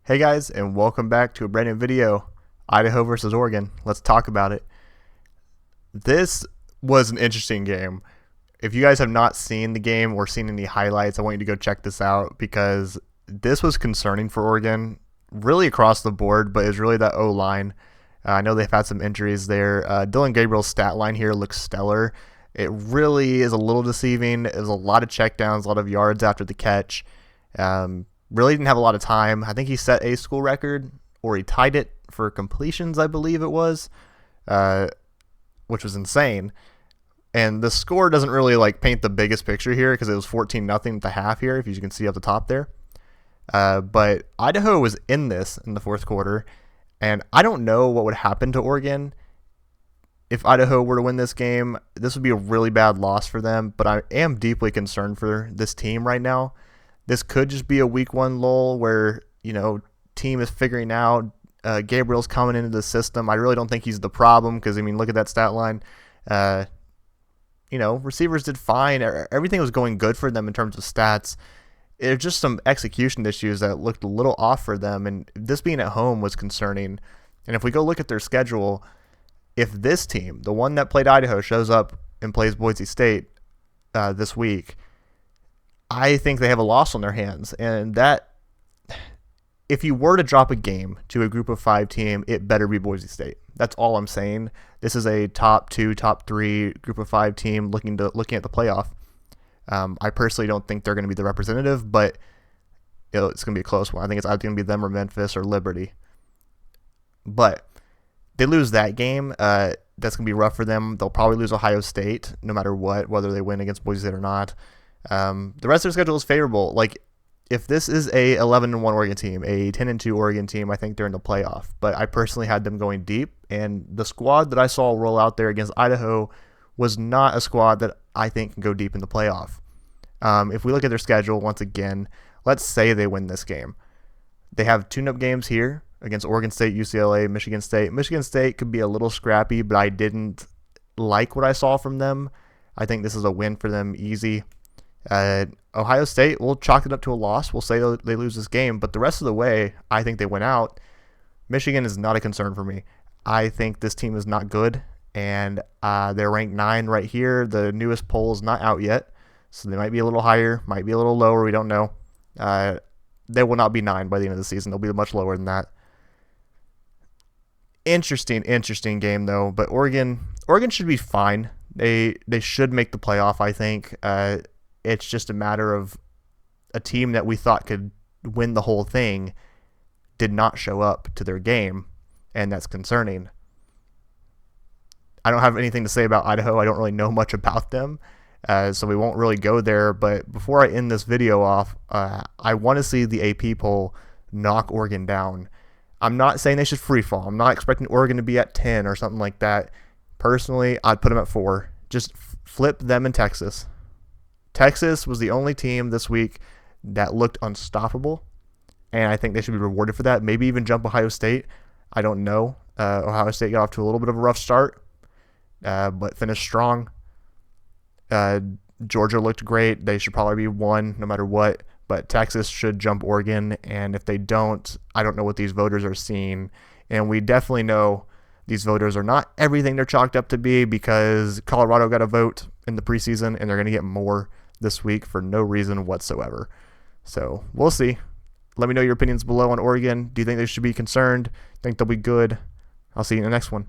Hey guys, and welcome back to a brand new video, Idaho versus Oregon. Let's talk about it. This was an interesting game. If you guys have not seen the game or seen any highlights, I want you to go check this out because this was concerning for Oregon, really across the board, but it's really that O-line. I know they've had some injuries there. Dylan Gabriel's stat line here looks stellar. It really is a little deceiving. There's a lot of checkdowns, a lot of yards after the catch. Really didn't have a lot of time. I think he set a school record, or he tied it for completions, I believe it was, which was insane. And the score doesn't really paint the biggest picture here because it was 14-0 at the half here, if you can see up the top there. But Idaho was in this in the fourth quarter, and I don't know what would happen to Oregon if Idaho were to win this game. This would be a really bad loss for them, but I am deeply concerned for this team right now. This could just be a week one lull where, team is figuring out Gabriel's coming into the system. I really don't think he's the problem because, look at that stat line. Receivers did fine. Everything was going good for them in terms of stats. There's just some execution issues that looked a little off for them, and this being at home was concerning. And if we go look at their schedule, if this team, the one that played Idaho, shows up and plays Boise State this week, I think they have a loss on their hands. And that, if you were to drop a game to a group of 5 team, it better be Boise State. That's all I'm saying. This is a top 2, top 3 group of 5 team looking at the playoff. I personally don't think they're going to be the representative, but it's going to be a close one. I think it's either going to be them or Memphis or Liberty. But they lose that game. That's going to be rough for them. They'll probably lose Ohio State no matter what, whether they win against Boise State or not. The rest of their schedule is favorable. If this is a 11-1 Oregon team, a 10-2 Oregon team, I think they're in the playoff. But I personally had them going deep, and the squad that I saw roll out there against Idaho was not a squad that I think can go deep in the playoff. If we look at their schedule once again, let's say they win this game. They have tune-up games here against Oregon State, UCLA, Michigan State. Michigan State could be a little scrappy, but I didn't like what I saw from them. I think this is a win for them, easy. Ohio State, we'll chalk it up to a loss. We'll say they lose this game, but the rest of the way, I think they went out. Michigan is not a concern for me. I think this team is not good, and they're ranked 9 right here. The newest poll is not out yet, so they might be a little higher, might be a little lower. We don't know. They will not be 9 by the end of the season. They'll be much lower than that. Interesting game though. But Oregon should be fine. They should make the playoff, I think. It's just a matter of a team that we thought could win the whole thing did not show up to their game, and that's concerning. I don't have anything to say about Idaho. I don't really know much about them, so we won't really go there. But before I end this video off, I want to see the AP poll knock Oregon down. I'm not saying they should free fall. I'm not expecting Oregon to be at 10 or something like that. Personally, I'd put them at 4. Just flip them and Texas. Texas was the only team this week that looked unstoppable, and I think they should be rewarded for that. Maybe even jump Ohio State. I don't know. Ohio State got off to a little bit of a rough start, but finished strong. Georgia looked great. They should probably be 1 no matter what, but Texas should jump Oregon, and if they don't, I don't know what these voters are seeing, and we definitely know these voters are not everything they're chalked up to be because Colorado got a vote in the preseason, and they're going to get more this week for no reason whatsoever. So we'll see. Let me know your opinions below on Oregon. Do you think they should be concerned? Think they'll be good? I'll see you in the next one.